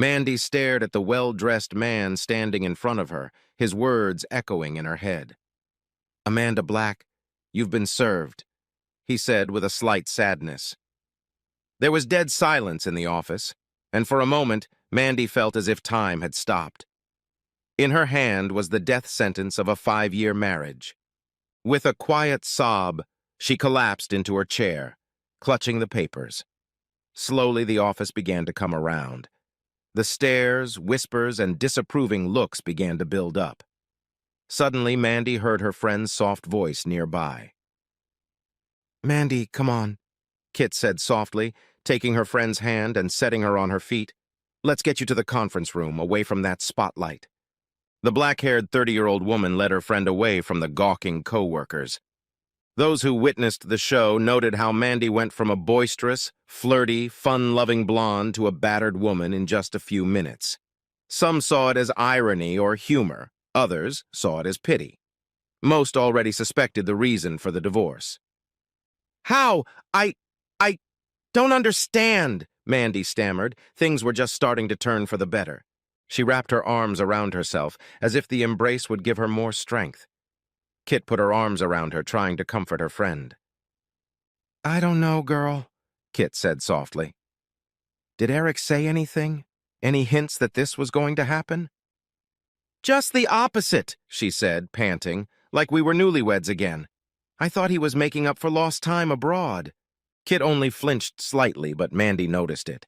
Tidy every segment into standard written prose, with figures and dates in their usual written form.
Mandy stared at the well-dressed man standing in front of her, his words echoing in her head. "Amanda Black, you've been served," he said with a slight sadness. There was dead silence in the office, and for a moment, Mandy felt as if time had stopped. In her hand was the death sentence of a 5-year marriage. With a quiet sob, she collapsed into her chair, clutching the papers. Slowly, the office began to come around. The stares, whispers, and disapproving looks began to build up. Suddenly, Mandy heard her friend's soft voice nearby. "Mandy, come on," Kit said softly, taking her friend's hand and setting her on her feet. "Let's get you to the conference room, away from that spotlight." The black-haired 30-year-old woman led her friend away from the gawking co-workers. Those who witnessed the show noted how Mandy went from a boisterous, flirty, fun-loving blonde to a battered woman in just a few minutes. Some saw it as irony or humor. Others saw it as pity. Most already suspected the reason for the divorce. "How? I don't understand," Mandy stammered. Things were just starting to turn for the better. She wrapped her arms around herself, as if the embrace would give her more strength. Kit put her arms around her, trying to comfort her friend. "I don't know, girl," Kit said softly. "Did Eric say anything? Any hints that this was going to happen?" "Just the opposite," she said, panting, "like we were newlyweds again. I thought he was making up for lost time abroad." Kit only flinched slightly, but Mandy noticed it.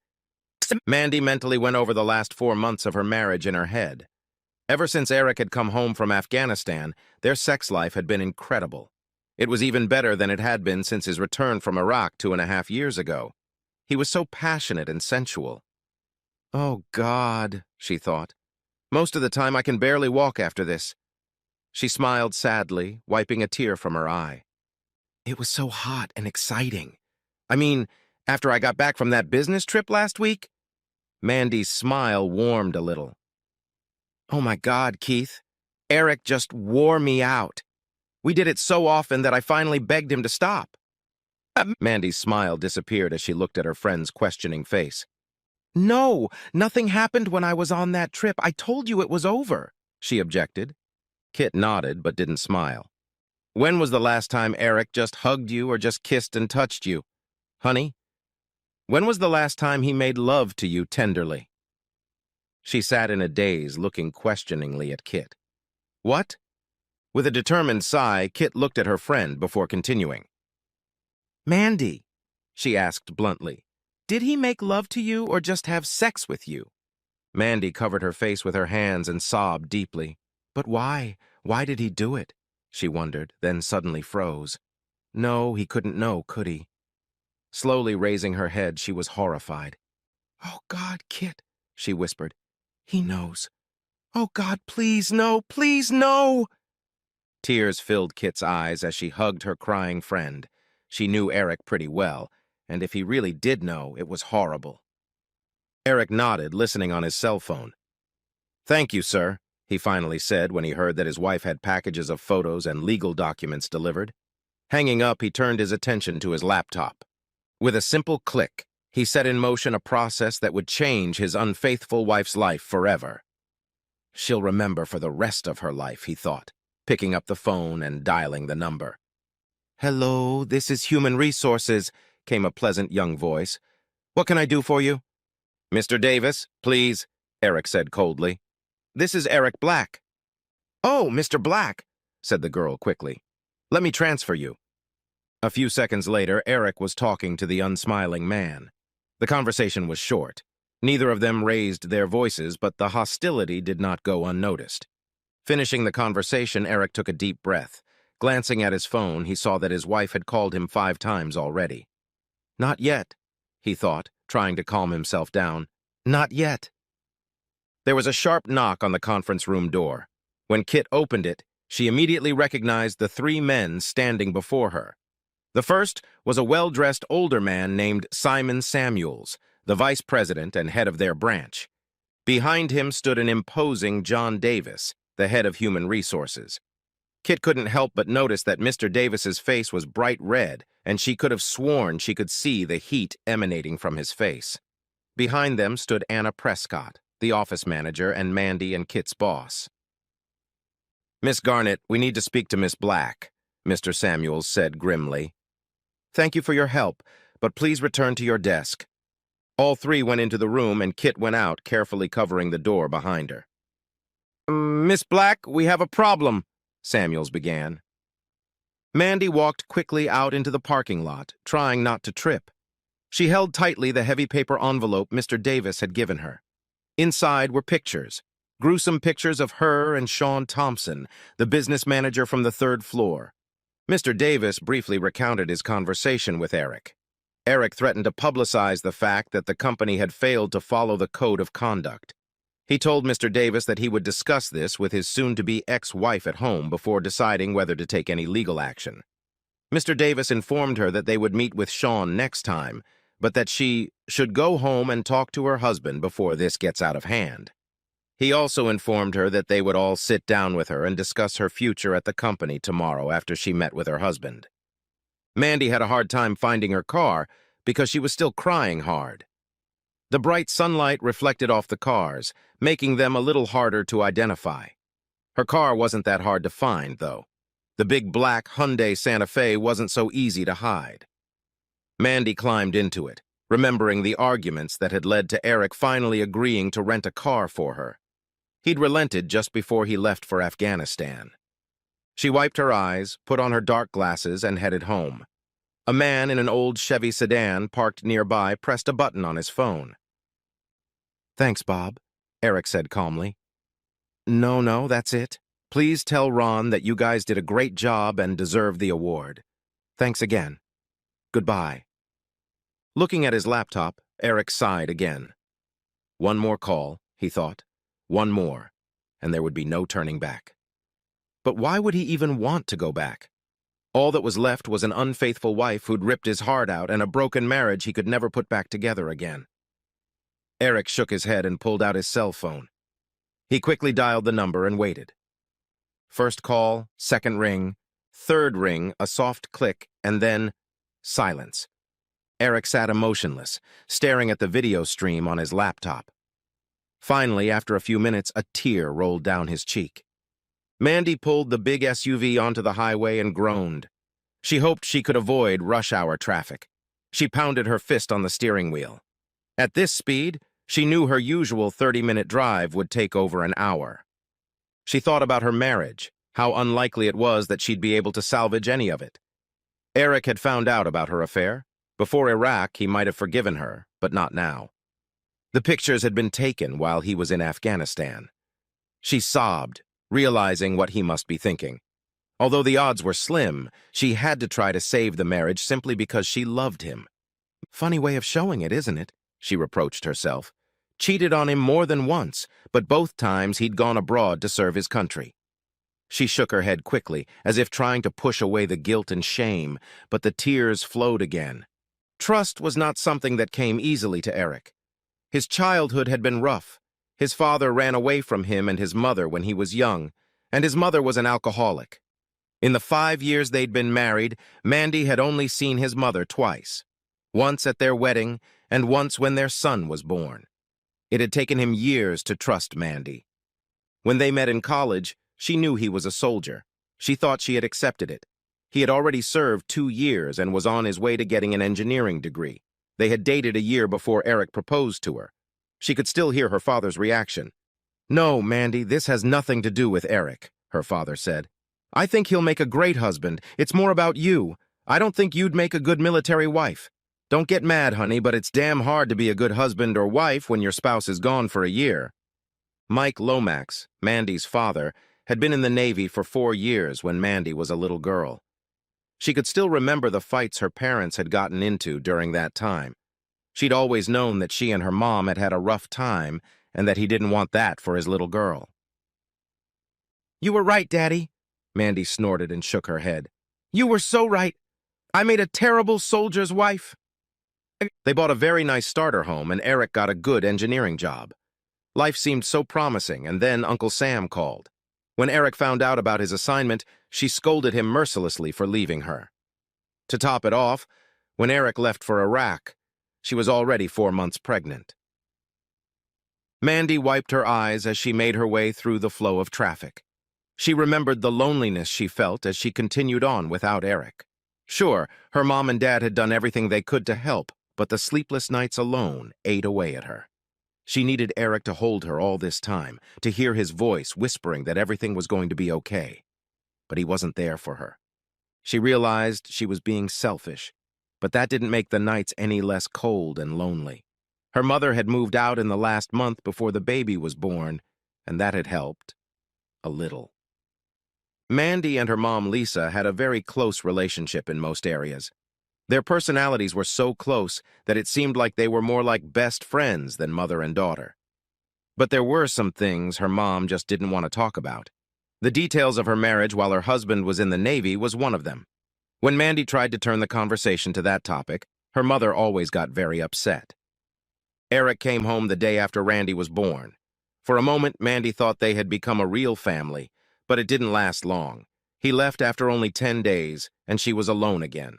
Mandy mentally went over the last 4 months of her marriage in her head. Ever since Eric had come home from Afghanistan, their sex life had been incredible. It was even better than it had been since his return from Iraq 2.5 years ago. He was so passionate and sensual. "Oh, God," she thought. "Most of the time I can barely walk after this." She smiled sadly, wiping a tear from her eye. "It was so hot and exciting. I mean, after I got back from that business trip last week." Mandy's smile warmed a little. "Oh my God, Keith. Eric just wore me out. We did it so often that I finally begged him to stop." Mandy's smile disappeared as she looked at her friend's questioning face. "No, nothing happened when I was on that trip. I told you it was over," she objected. Kit nodded but didn't smile. "When was the last time Eric just hugged you or just kissed and touched you? Honey, when was the last time he made love to you tenderly?" She sat in a daze, looking questioningly at Kit. "What?" With a determined sigh, Kit looked at her friend before continuing. "Mandy," she asked bluntly, "did he make love to you or just have sex with you?" Mandy covered her face with her hands and sobbed deeply. But why? Why did he do it? She wondered, then suddenly froze. No, he couldn't know, could he? Slowly raising her head, she was horrified. "Oh, God, Kit," she whispered. "He knows. Oh, God, please, no, please, no!" Tears filled Kit's eyes as she hugged her crying friend. She knew Eric pretty well, and if he really did know, it was horrible. Eric nodded, listening on his cell phone. "Thank you, sir," he finally said when he heard that his wife had packages of photos and legal documents delivered. Hanging up, he turned his attention to his laptop. With a simple click, he set in motion a process that would change his unfaithful wife's life forever. She'll remember for the rest of her life, he thought, picking up the phone and dialing the number. "Hello, this is Human Resources," came a pleasant young voice. "What can I do for you?" "Mr. Davis, please," Eric said coldly. "This is Eric Black." "Oh, Mr. Black," said the girl quickly. "Let me transfer you." A few seconds later, Eric was talking to the unsmiling man. The conversation was short. Neither of them raised their voices, but the hostility did not go unnoticed. Finishing the conversation, Eric took a deep breath. Glancing at his phone, he saw that his wife had called him 5 times already. "Not yet," he thought, trying to calm himself down. "Not yet." There was a sharp knock on the conference room door. When Kit opened it, she immediately recognized the 3 men standing before her. The first was a well-dressed older man named Simon Samuels, the vice president and head of their branch. Behind him stood an imposing John Davis, the head of Human Resources. Kit couldn't help but notice that Mr. Davis's face was bright red, and she could have sworn she could see the heat emanating from his face. Behind them stood Anna Prescott, the office manager and Mandy and Kit's boss. "Miss Garnett, we need to speak to Miss Black," Mr. Samuels said grimly. "Thank you for your help, but please return to your desk." All three went into the room and Kit went out, carefully covering the door behind her. "Miss Black, we have a problem," Samuels began. Mandy walked quickly out into the parking lot, trying not to trip. She held tightly the heavy paper envelope Mr. Davis had given her. Inside were pictures, gruesome pictures of her and Sean Thompson, the business manager from the third floor. Mr. Davis briefly recounted his conversation with Eric. Eric threatened to publicize the fact that the company had failed to follow the code of conduct. He told Mr. Davis that he would discuss this with his soon-to-be ex-wife at home before deciding whether to take any legal action. Mr. Davis informed her that they would meet with Sean next time, but that she should go home and talk to her husband before this gets out of hand. He also informed her that they would all sit down with her and discuss her future at the company tomorrow after she met with her husband. Mandy had a hard time finding her car because she was still crying hard. The bright sunlight reflected off the cars, making them a little harder to identify. Her car wasn't that hard to find, though. The big black Hyundai Santa Fe wasn't so easy to hide. Mandy climbed into it, remembering the arguments that had led to Eric finally agreeing to rent a car for her. He'd relented just before he left for Afghanistan. She wiped her eyes, put on her dark glasses, and headed home. A man in an old Chevy sedan parked nearby pressed a button on his phone. "Thanks, Bob," Eric said calmly. No, that's it. Please tell Ron that you guys did a great job and deserve the award. Thanks again. Goodbye." Looking at his laptop, Eric sighed again. One more call, he thought. One more, and there would be no turning back. But why would he even want to go back? All that was left was an unfaithful wife who'd ripped his heart out and a broken marriage he could never put back together again. Eric shook his head and pulled out his cell phone. He quickly dialed the number and waited. First call, second ring, third ring, a soft click, and then silence. Eric sat emotionless, staring at the video stream on his laptop. Finally, after a few minutes, a tear rolled down his cheek. Mandy pulled the big SUV onto the highway and groaned. She hoped she could avoid rush hour traffic. She pounded her fist on the steering wheel. At this speed, she knew her usual 30-minute drive would take over an hour. She thought about her marriage, how unlikely it was that she'd be able to salvage any of it. Eric had found out about her affair. Before Iraq, he might have forgiven her, but not now. The pictures had been taken while he was in Afghanistan. She sobbed, realizing what he must be thinking. Although the odds were slim, she had to try to save the marriage simply because she loved him. Funny way of showing it, isn't it? She reproached herself. Cheated on him more than once, but both times he'd gone abroad to serve his country. She shook her head quickly, as if trying to push away the guilt and shame, but the tears flowed again. Trust was not something that came easily to Eric. His childhood had been rough. His father ran away from him and his mother when he was young, and his mother was an alcoholic. In the 5 years they'd been married, Mandy had only seen his mother twice. Once at their wedding, and once when their son was born. It had taken him years to trust Mandy. When they met in college, she knew he was a soldier. She thought she had accepted it. He had already served 2 years and was on his way to getting an engineering degree. They had dated a year before Eric proposed to her. She could still hear her father's reaction. "No, Mandy, this has nothing to do with Eric," her father said. "I think he'll make a great husband. It's more about you. I don't think you'd make a good military wife. Don't get mad, honey, but it's damn hard to be a good husband or wife when your spouse is gone for a year." Mike Lomax, Mandy's father, had been in the Navy for 4 years when Mandy was a little girl. She could still remember the fights her parents had gotten into during that time. She'd always known that she and her mom had had a rough time and that he didn't want that for his little girl. "You were right, Daddy," Mandy snorted and shook her head. "You were so right. I made a terrible soldier's wife." They bought a very nice starter home, and Eric got a good engineering job. Life seemed so promising, and then Uncle Sam called. When Eric found out about his assignment, she scolded him mercilessly for leaving her. To top it off, when Eric left for Iraq, she was already 4 months pregnant. Mandy wiped her eyes as she made her way through the flow of traffic. She remembered the loneliness she felt as she continued on without Eric. Sure, her mom and dad had done everything they could to help, but the sleepless nights alone ate away at her. She needed Eric to hold her all this time, to hear his voice whispering that everything was going to be okay. But he wasn't there for her. She realized she was being selfish, but that didn't make the nights any less cold and lonely. Her mother had moved out in the last month before the baby was born, and that had helped a little. Mandy and her mom Lisa had a very close relationship in most areas. Their personalities were so close that it seemed like they were more like best friends than mother and daughter. But there were some things her mom just didn't want to talk about. The details of her marriage while her husband was in the Navy was one of them. When Mandy tried to turn the conversation to that topic, her mother always got very upset. Eric came home the day after Randy was born. For a moment, Mandy thought they had become a real family, but it didn't last long. He left after only 10 days, and she was alone again.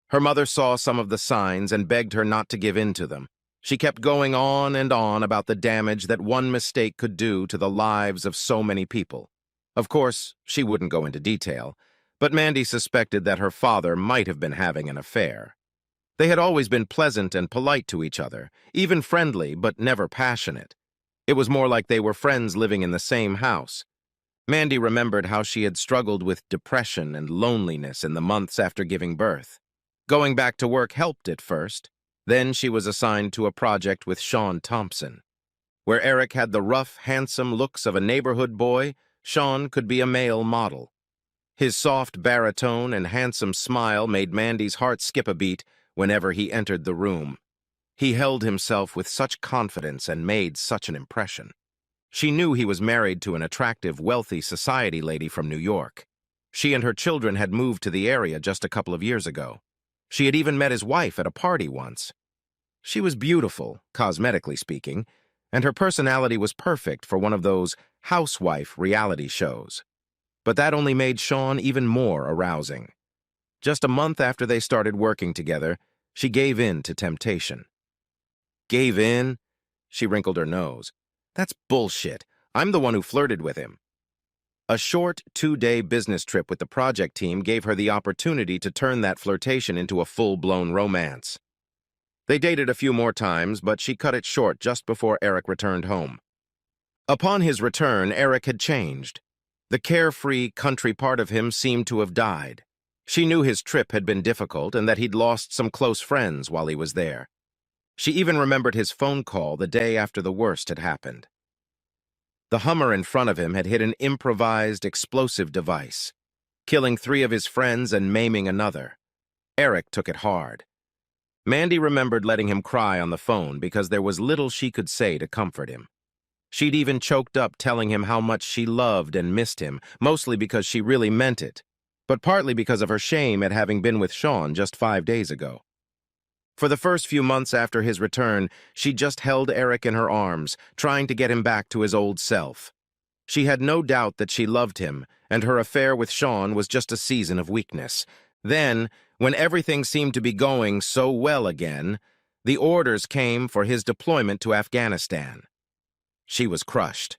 Her mother saw some of the signs and begged her not to give in to them. She kept going on and on about the damage that one mistake could do to the lives of so many people. Of course, she wouldn't go into detail, but Mandy suspected that her father might have been having an affair. They had always been pleasant and polite to each other, even friendly, but never passionate. It was more like they were friends living in the same house. Mandy remembered how she had struggled with depression and loneliness in the months after giving birth. Going back to work helped at first. Then she was assigned to a project with Sean Thompson. Where Eric had the rough, handsome looks of a neighborhood boy, Sean could be a male model. His soft baritone and handsome smile made Mandy's heart skip a beat whenever he entered the room. He held himself with such confidence and made such an impression. She knew he was married to an attractive, wealthy society lady from New York. She and her children had moved to the area just a couple of years ago. She had even met his wife at a party once. She was beautiful, cosmetically speaking, and her personality was perfect for one of those housewife reality shows. But that only made Sean even more arousing. Just a month after they started working together, she gave in to temptation. Gave in? She wrinkled her nose. That's bullshit. I'm the one who flirted with him. A short 2-day business trip with the project team gave her the opportunity to turn that flirtation into a full-blown romance. They dated a few more times, but she cut it short just before Eric returned home. Upon his return, Eric had changed. The carefree country part of him seemed to have died. She knew his trip had been difficult and that he'd lost some close friends while he was there. She even remembered his phone call the day after the worst had happened. The Hummer in front of him had hit an improvised explosive device, killing 3 of his friends and maiming another. Eric took it hard. Mandy remembered letting him cry on the phone because there was little she could say to comfort him. She'd even choked up telling him how much she loved and missed him, mostly because she really meant it, but partly because of her shame at having been with Sean just 5 days ago. For the first few months after his return, she just held Eric in her arms, trying to get him back to his old self. She had no doubt that she loved him, and her affair with Sean was just a season of weakness. Then, when everything seemed to be going so well again, the orders came for his deployment to Afghanistan. She was crushed.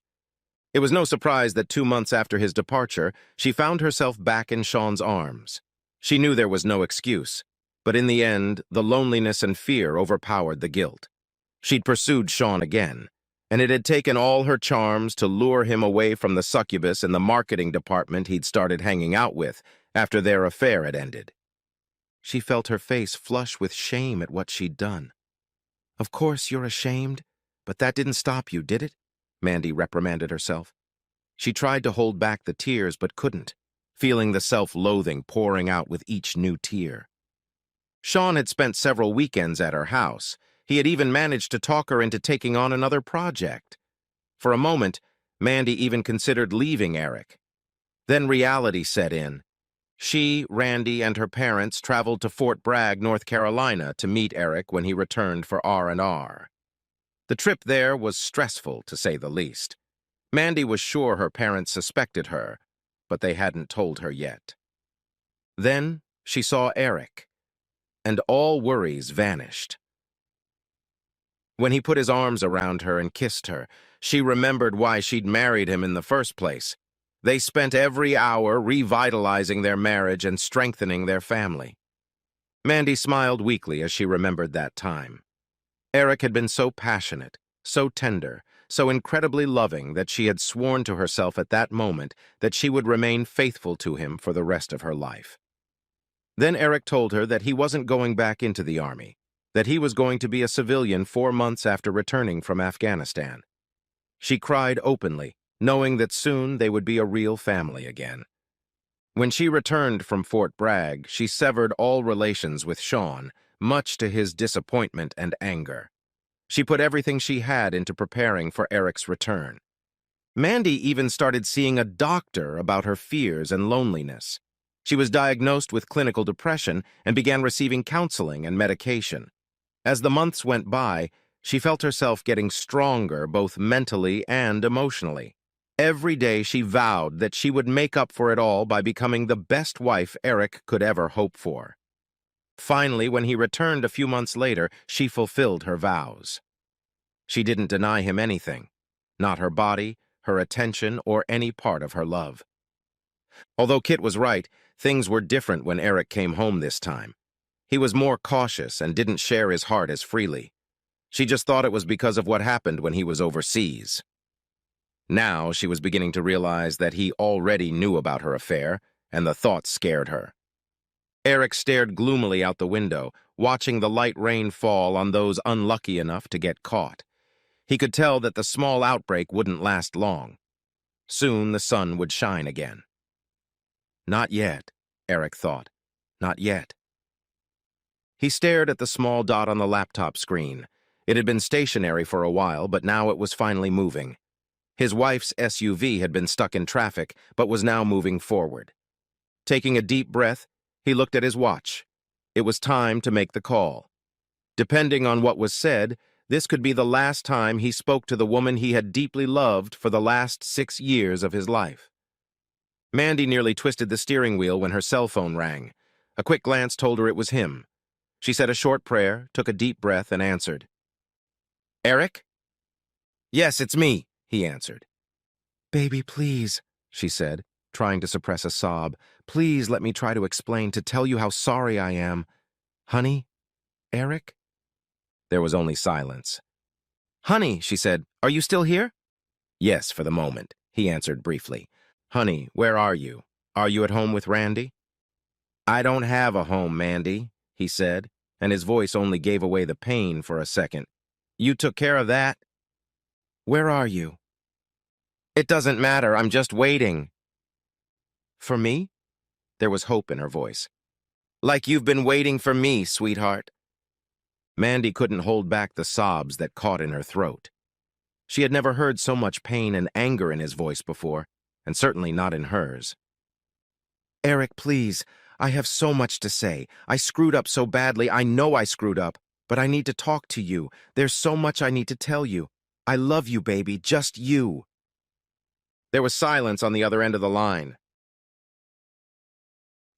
It was no surprise that 2 months after his departure, she found herself back in Sean's arms. She knew there was no excuse. But in the end, the loneliness and fear overpowered the guilt. She'd pursued Sean again, and it had taken all her charms to lure him away from the succubus in the marketing department he'd started hanging out with after their affair had ended. She felt her face flush with shame at what she'd done. "Of course you're ashamed, but that didn't stop you, did it?" Mandy reprimanded herself. She tried to hold back the tears but couldn't, feeling the self-loathing pouring out with each new tear. Sean had spent several weekends at her house. He had even managed to talk her into taking on another project. For a moment, Mandy even considered leaving Eric. Then reality set in. She, Randy, and her parents traveled to Fort Bragg, North Carolina to meet Eric when he returned for R&R. The trip there was stressful, to say the least. Mandy was sure her parents suspected her, but they hadn't told her yet. Then she saw Eric, and all worries vanished. When he put his arms around her and kissed her, she remembered why she'd married him in the first place. They spent every hour revitalizing their marriage and strengthening their family. Mandy smiled weakly as she remembered that time. Eric had been so passionate, so tender, so incredibly loving that she had sworn to herself at that moment that she would remain faithful to him for the rest of her life. Then Eric told her that he wasn't going back into the army, that he was going to be a civilian 4 months after returning from Afghanistan. She cried openly, knowing that soon they would be a real family again. When she returned from Fort Bragg, she severed all relations with Sean, much to his disappointment and anger. She put everything she had into preparing for Eric's return. Mandy even started seeing a doctor about her fears and loneliness. She was diagnosed with clinical depression and began receiving counseling and medication. As the months went by, she felt herself getting stronger both mentally and emotionally. Every day she vowed that she would make up for it all by becoming the best wife Eric could ever hope for. Finally, when he returned a few months later, she fulfilled her vows. She didn't deny him anything, not her body, her attention, or any part of her love. Although Kit was right, things were different when Eric came home this time. He was more cautious and didn't share his heart as freely. She just thought it was because of what happened when he was overseas. Now she was beginning to realize that he already knew about her affair, and the thought scared her. Eric stared gloomily out the window, watching the light rain fall on those unlucky enough to get caught. He could tell that the small outbreak wouldn't last long. Soon the sun would shine again. Not yet, Eric thought. Not yet. He stared at the small dot on the laptop screen. It had been stationary for a while, but now it was finally moving. His wife's SUV had been stuck in traffic, but was now moving forward. Taking a deep breath, he looked at his watch. It was time to make the call. Depending on what was said, this could be the last time he spoke to the woman he had deeply loved for the last 6 years of his life. Mandy nearly twisted the steering wheel when her cell phone rang. A quick glance told her it was him. She said a short prayer, took a deep breath, and answered. "Eric?" "Yes, it's me," he answered. "Baby, please," she said, trying to suppress a sob. "Please let me try to explain, to tell you how sorry I am. Honey? Eric?" There was only silence. "Honey," she said, "are you still here?" "Yes, for the moment," he answered briefly. "Honey, where are you? Are you at home with Randy?" "I don't have a home, Mandy," he said, and his voice only gave away the pain for a second. "You took care of that." "Where are you?" "It doesn't matter, I'm just waiting." "For me?" There was hope in her voice. "Like you've been waiting for me, sweetheart." Mandy couldn't hold back the sobs that caught in her throat. She had never heard so much pain and anger in his voice before, and certainly not in hers. "Eric, please, I have so much to say. I screwed up so badly, I know I screwed up, but I need to talk to you. There's so much I need to tell you. I love you, baby, just you." There was silence on the other end of the line.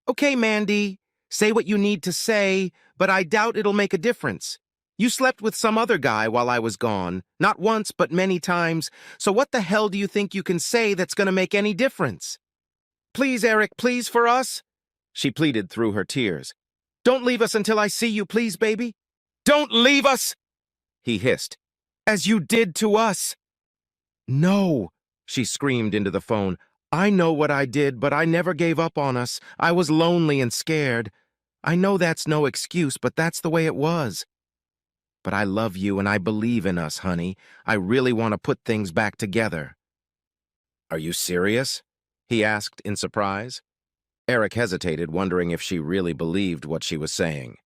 "Okay, Mandy, say what you need to say, but I doubt it'll make a difference. You slept with some other guy while I was gone, not once but many times, so what the hell do you think you can say that's gonna make any difference? Please, Eric, please for us?" She pleaded through her tears. "Don't leave us until I see you, please, baby. Don't leave us!" he hissed. "As you did to us." "No," she screamed into the phone. "I know what I did, but I never gave up on us. I was lonely and scared. I know that's no excuse, but that's the way it was. But I love you and I believe in us, honey. I really want to put things back together." "Are you serious?" he asked in surprise. Eric hesitated, wondering if she really believed what she was saying.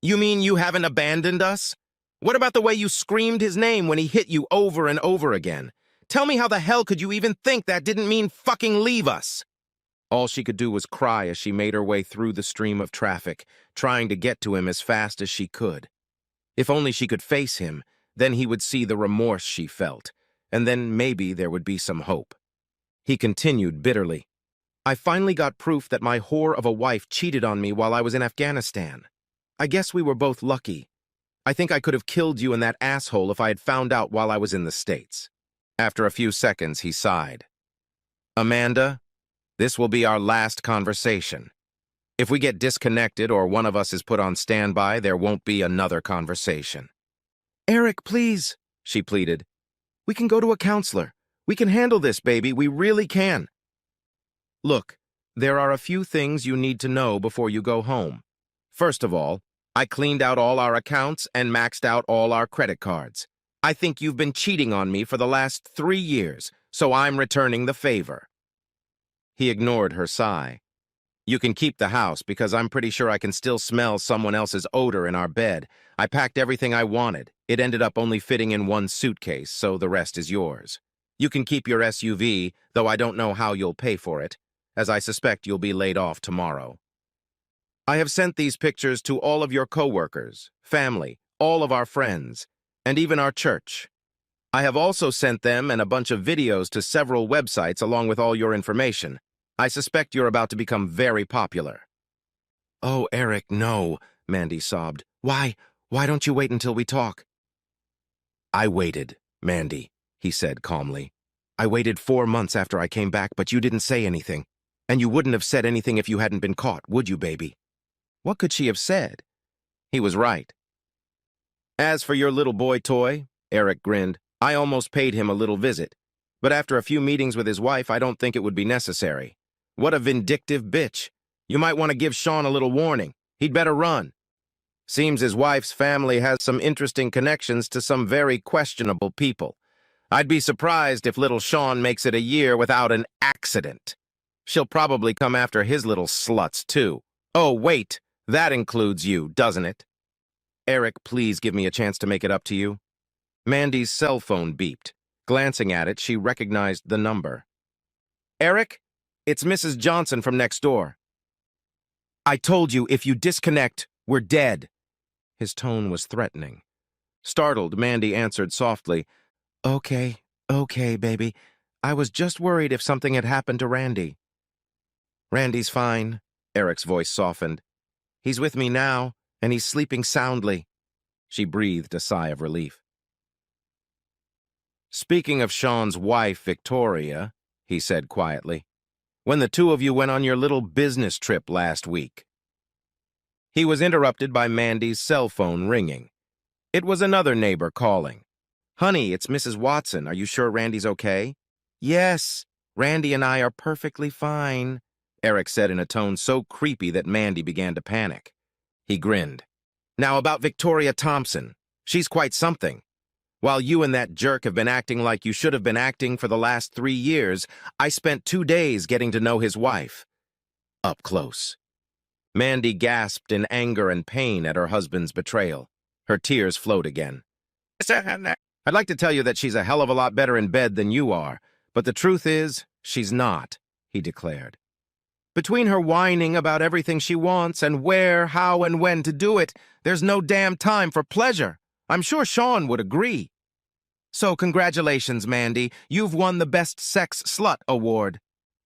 "You mean you haven't abandoned us? What about the way you screamed his name when he hit you over and over again? Tell me how the hell could you even think that didn't mean fucking leave us?" All she could do was cry as she made her way through the stream of traffic, trying to get to him as fast as she could. If only she could face him, then he would see the remorse she felt, and then maybe there would be some hope. He continued bitterly. "I finally got proof that my whore of a wife cheated on me while I was in Afghanistan. I guess we were both lucky. I think I could have killed you and that asshole if I had found out while I was in the States. After a few seconds, he sighed. Amanda, this will be our last conversation. If we get disconnected or one of us is put on standby, there won't be another conversation. Eric, please, she pleaded. We can go to a counselor. We can handle this, baby. We really can. Look, there are a few things you need to know before you go home. First of all, I cleaned out all our accounts and maxed out all our credit cards. I think you've been cheating on me for the last 3 years, so I'm returning the favor. He ignored her sigh. You can keep the house because I'm pretty sure I can still smell someone else's odor in our bed. I packed everything I wanted. It ended up only fitting in one suitcase, so the rest is yours. You can keep your SUV, though I don't know how you'll pay for it, as I suspect you'll be laid off tomorrow. I have sent these pictures to all of your coworkers, family, all of our friends, and even our church. I have also sent them and a bunch of videos to several websites along with all your information. I suspect you're about to become very popular. Oh, Eric, no, Mandy sobbed. Why don't you wait until we talk? I waited, Mandy, he said calmly. I waited 4 months after I came back, but you didn't say anything. And you wouldn't have said anything if you hadn't been caught, would you, baby? What could she have said? He was right. As for your little boy toy, Eric grinned, I almost paid him a little visit. But after a few meetings with his wife, I don't think it would be necessary. What a vindictive bitch. You might want to give Sean a little warning. He'd better run. Seems his wife's family has some interesting connections to some very questionable people. I'd be surprised if little Sean makes it a year without an accident. She'll probably come after his little sluts, too. Oh, wait, that includes you, doesn't it? Eric, please give me a chance to make it up to you. Mandy's cell phone beeped. Glancing at it, she recognized the number. Eric, it's Mrs. Johnson from next door. I told you, if you disconnect, we're dead. His tone was threatening. Startled, Mandy answered softly, Okay, baby. I was just worried if something had happened to Randy. Randy's fine, Eric's voice softened. He's with me now, and he's sleeping soundly. She breathed a sigh of relief. Speaking of Sean's wife, Victoria, he said quietly, when the two of you went on your little business trip last week. He was interrupted by Mandy's cell phone ringing. It was another neighbor calling. Honey, it's Mrs. Watson. Are you sure Randy's okay? Yes, Randy and I are perfectly fine, Eric said in a tone so creepy that Mandy began to panic. He grinned. Now about Victoria Thompson. She's quite something. While you and that jerk have been acting like you should have been acting for the last 3 years, I spent 2 days getting to know his wife. Up close. Mandy gasped in anger and pain at her husband's betrayal. Her tears flowed again. I'd like to tell you that she's a hell of a lot better in bed than you are, but the truth is, she's not, he declared. Between her whining about everything she wants and where, how, and when to do it, there's no damn time for pleasure. I'm sure Sean would agree. So congratulations, Mandy. You've won the Best Sex Slut Award.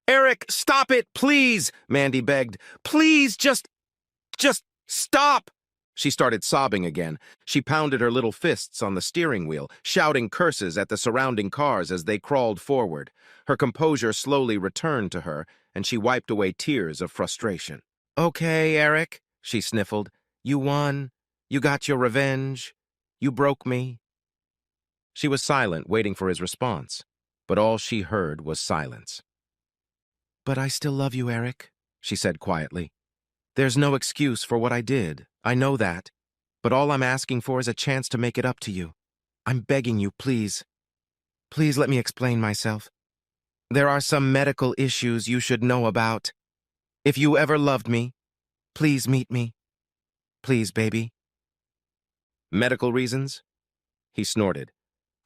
Eric, stop it, please, Mandy begged. Please, just stop. She started sobbing again. She pounded her little fists on the steering wheel, shouting curses at the surrounding cars as they crawled forward. Her composure slowly returned to her, and she wiped away tears of frustration. Okay, Eric, she sniffled. You won. You got your revenge. You broke me. She was silent, waiting for his response, but all she heard was silence. But I still love you, Eric, she said quietly. There's no excuse for what I did. I know that. But all I'm asking for is a chance to make it up to you. I'm begging you, please. Please let me explain myself. There are some medical issues you should know about. If you ever loved me, please meet me. Please, baby. Medical reasons? He snorted.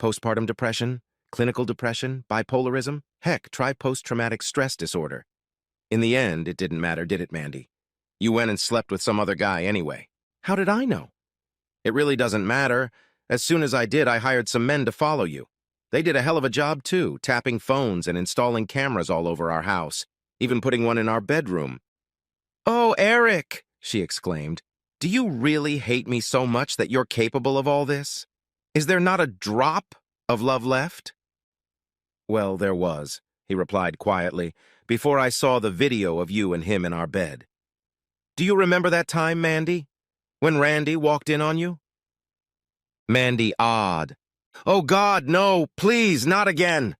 Postpartum depression, clinical depression, bipolarism, heck, try post-traumatic stress disorder. In the end, it didn't matter, did it, Mandy? You went and slept with some other guy anyway. How did I know? It really doesn't matter. As soon as I did, I hired some men to follow you. They did a hell of a job, too, tapping phones and installing cameras all over our house, even putting one in our bedroom. Oh, Eric, she exclaimed. Do you really hate me so much that you're capable of all this? Is there not a drop of love left? Well, there was, he replied quietly, before I saw the video of you and him in our bed. Do you remember that time, Mandy? When Randy walked in on you? Mandy awed. Oh God, no, please, not again.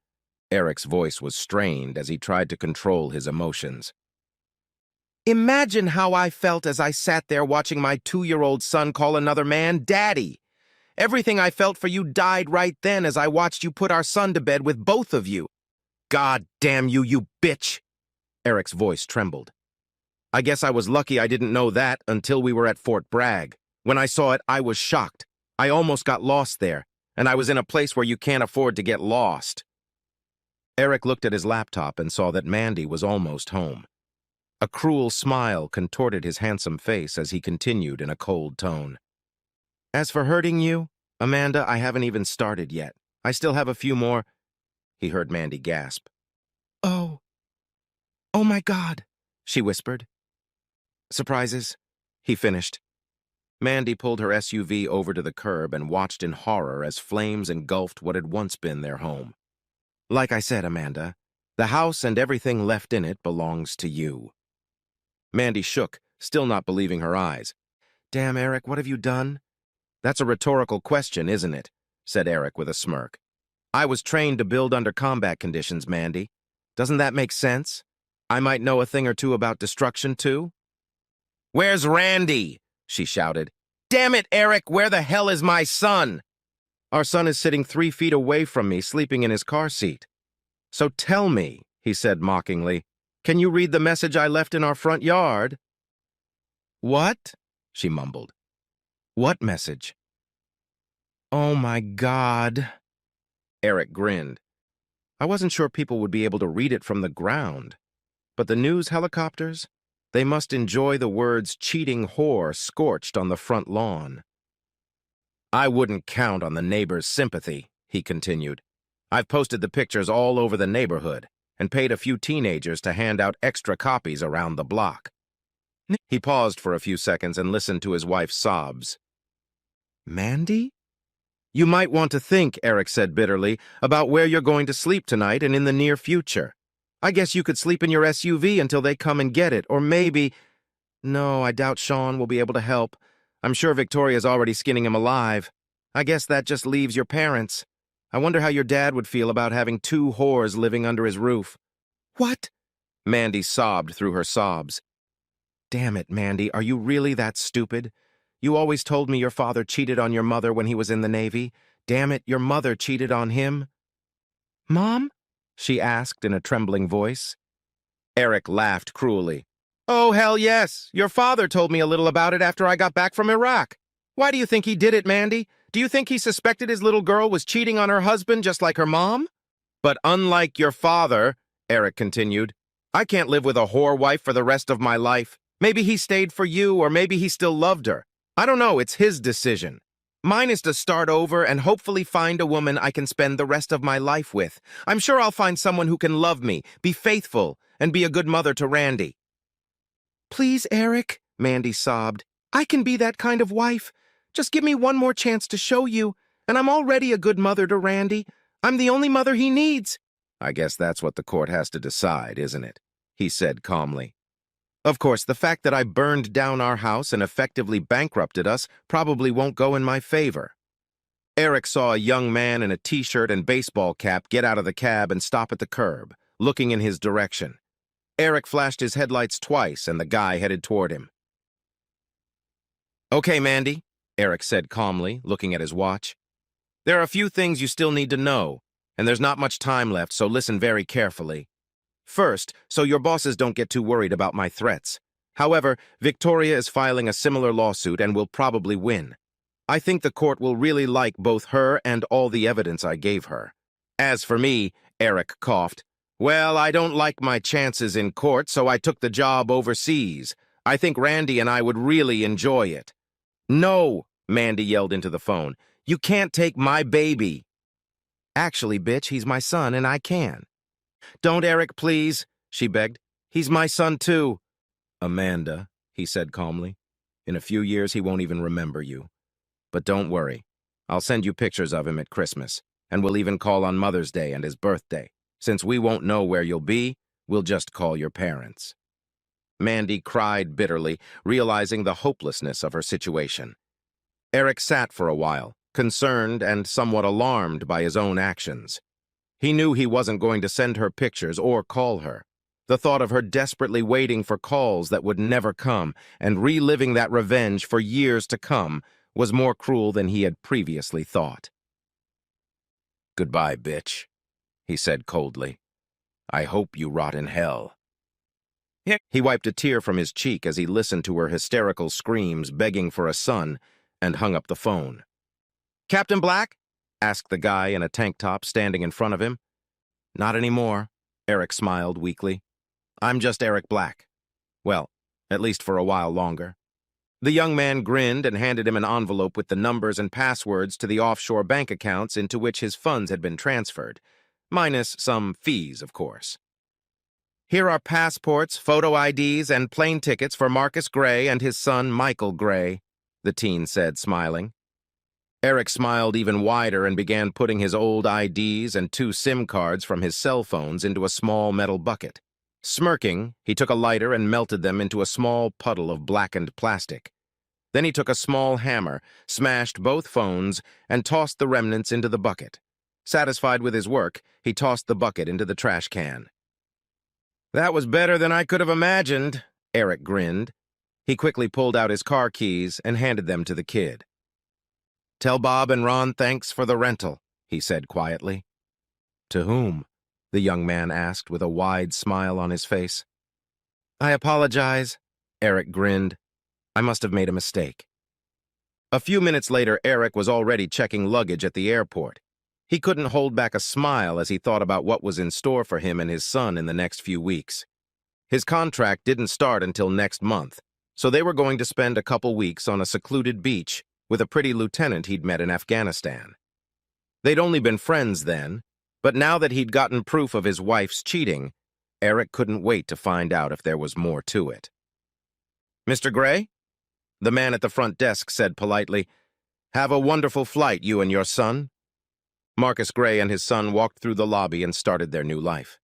Eric's voice was strained as he tried to control his emotions. Imagine how I felt as I sat there watching my 2-year-old son call another man Daddy. Everything I felt for you died right then as I watched you put our son to bed with both of you. God damn you, you bitch! Eric's voice trembled. I guess I was lucky I didn't know that until we were at Fort Bragg. When I saw it, I was shocked. I almost got lost there, and I was in a place where you can't afford to get lost. Eric looked at his laptop and saw that Mandy was almost home. A cruel smile contorted his handsome face as he continued in a cold tone. As for hurting you, Amanda, I haven't even started yet. I still have a few more. He heard Mandy gasp. Oh my God, she whispered. Surprises, he finished. Mandy pulled her SUV over to the curb and watched in horror as flames engulfed what had once been their home. Like I said, Amanda, the house and everything left in it belongs to you. Mandy shook, still not believing her eyes. Damn, Eric, what have you done? That's a rhetorical question, isn't it? Said Eric with a smirk. I was trained to build under combat conditions, Mandy. Doesn't that make sense? I might know a thing or two about destruction, too? Where's Randy? She shouted. Damn it, Eric, where the hell is my son? Our son is sitting 3 feet away from me, sleeping in his car seat. So tell me, he said mockingly, can you read the message I left in our front yard? What? She mumbled. What message? Oh my God. Eric grinned. I wasn't sure people would be able to read it from the ground. But the news helicopters? They must enjoy the words cheating whore scorched on the front lawn. I wouldn't count on the neighbors' sympathy, he continued. I've posted the pictures all over the neighborhood and paid a few teenagers to hand out extra copies around the block. He paused for a few seconds and listened to his wife's sobs. Mandy? You might want to think, Eric said bitterly, about where you're going to sleep tonight and in the near future. I guess you could sleep in your SUV until they come and get it, or maybe... No, I doubt Sean will be able to help. I'm sure Victoria's already skinning him alive. I guess that just leaves your parents. I wonder how your dad would feel about having 2 whores living under his roof. What? Mandy sobbed through her sobs. Damn it, Mandy, are you really that stupid? You always told me your father cheated on your mother when he was in the Navy. Damn it, your mother cheated on him. Mom? She asked in a trembling voice. Eric laughed cruelly. Oh, hell yes. Your father told me a little about it after I got back from Iraq. Why do you think he did it, Mandy? Do you think he suspected his little girl was cheating on her husband just like her mom? But unlike your father, Eric continued, I can't live with a whore wife for the rest of my life. Maybe he stayed for you, or maybe he still loved her. I don't know, it's his decision. Mine is to start over and hopefully find a woman I can spend the rest of my life with. I'm sure I'll find someone who can love me, be faithful, and be a good mother to Randy. Please, Eric, Mandy sobbed. I can be that kind of wife. Just give me one more chance to show you, and I'm already a good mother to Randy. I'm the only mother he needs. I guess that's what the court has to decide, isn't it? He said calmly. Of course, the fact that I burned down our house and effectively bankrupted us probably won't go in my favor. Eric saw a young man in a t-shirt and baseball cap get out of the cab and stop at the curb, looking in his direction. Eric flashed his headlights twice, and the guy headed toward him. Okay, Mandy, Eric said calmly, looking at his watch. There are a few things you still need to know, and there's not much time left, so listen very carefully. First, so your bosses don't get too worried about my threats. However, Victoria is filing a similar lawsuit and will probably win. I think the court will really like both her and all the evidence I gave her. As for me, Eric coughed, well, I don't like my chances in court, so I took the job overseas. I think Randy and I would really enjoy it. No, Mandy yelled into the phone. You can't take my baby. Actually, bitch, he's my son and I can. Don't, Eric, please, she begged. He's my son, too. Amanda, he said calmly. In a few years, he won't even remember you. But don't worry. I'll send you pictures of him at Christmas, and we'll even call on Mother's Day and his birthday. Since we won't know where you'll be, we'll just call your parents." Mandy cried bitterly, realizing the hopelessness of her situation. Eric sat for a while, concerned and somewhat alarmed by his own actions. He knew he wasn't going to send her pictures or call her. The thought of her desperately waiting for calls that would never come and reliving that revenge for years to come was more cruel than he had previously thought. "Goodbye, bitch," he said coldly. "I hope you rot in hell." He wiped a tear from his cheek as he listened to her hysterical screams begging for a son and hung up the phone. "Captain Black?" asked the guy in a tank top standing in front of him. "Not anymore," Eric smiled weakly. "I'm just Eric Black. Well, at least for a while longer." The young man grinned and handed him an envelope with the numbers and passwords to the offshore bank accounts into which his funds had been transferred, minus some fees, of course. "Here are passports, photo IDs, and plane tickets for Marcus Gray and his son Michael Gray," the teen said, smiling. Eric smiled even wider and began putting his old IDs and 2 SIM cards from his cell phones into a small metal bucket. Smirking, he took a lighter and melted them into a small puddle of blackened plastic. Then he took a small hammer, smashed both phones, and tossed the remnants into the bucket. Satisfied with his work, he tossed the bucket into the trash can. "That was better than I could have imagined," Eric grinned. He quickly pulled out his car keys and handed them to the kid. "Tell Bob and Ron thanks for the rental," he said quietly. "To whom?" the young man asked with a wide smile on his face. "I apologize," Eric grinned. "I must have made a mistake." A few minutes later, Eric was already checking luggage at the airport. He couldn't hold back a smile as he thought about what was in store for him and his son in the next few weeks. His contract didn't start until next month, so they were going to spend a couple weeks on a secluded beach with a pretty lieutenant he'd met in Afghanistan. They'd only been friends then, but now that he'd gotten proof of his wife's cheating, Eric couldn't wait to find out if there was more to it. "Mr. Gray?" The man at the front desk said politely. "Have a wonderful flight, you and your son." Marcus Gray and his son walked through the lobby and started their new life.